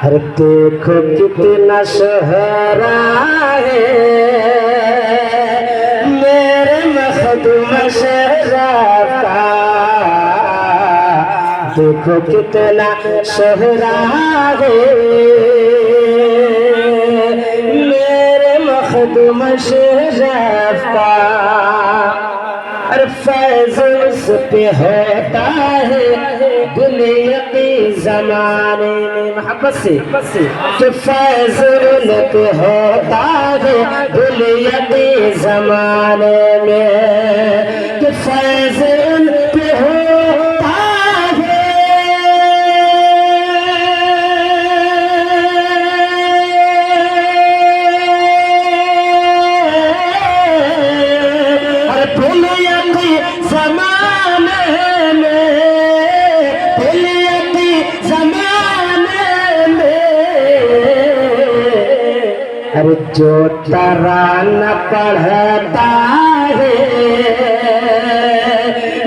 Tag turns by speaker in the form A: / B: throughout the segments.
A: हर देखो कितना शहरा है मेरे मखदूम शहराब का, देखो कितना शहरा है मेरे मखदूम शहराब का। अरे फैज़ उस पे होता है दुनिया की ज़माने में मोहब्बत से कि फैज़ उन पे होता है दुनिया की ज़माने में, कि फैज़ उन पे होता है। अरे दुनिया की ज़माने में, दुनिया की ज़माने में, अरे जो तराना पढ़ता है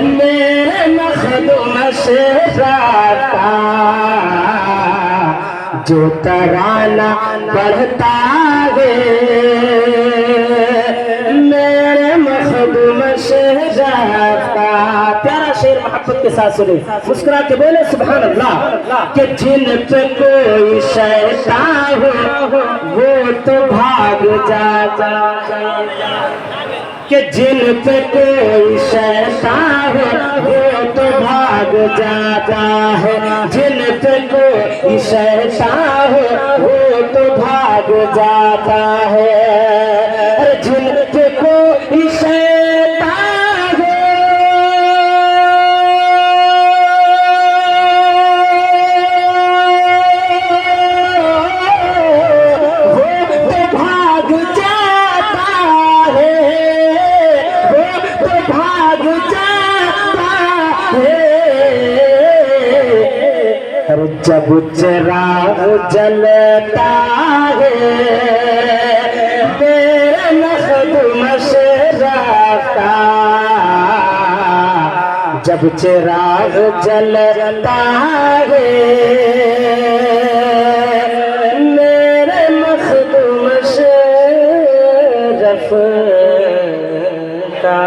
A: मेरे मखदूम शहराब का, जो तराना पढ़ता है मेरे मखदूम शहराब का। प्यारा शेर मोहब्बत के साथ सुने, मुस्कुरा के बोले सुभान अल्लाह। कि जिन पे कोई शैतान हो वो तो भाग जाता, कि जिन पे कोई शैतान हो वो तो भाग जाता है, जिन पे कोई शैतान हो वो तो भाग जाता है। जिन पे कोई शैतान हो वो तो भाग जाता है, वो तो भाग जाता है। अरे जब चिराग जलता है मेरे मखदूम शहराब का, जब चिराग जलता है मेरे मखदूम शहराब का।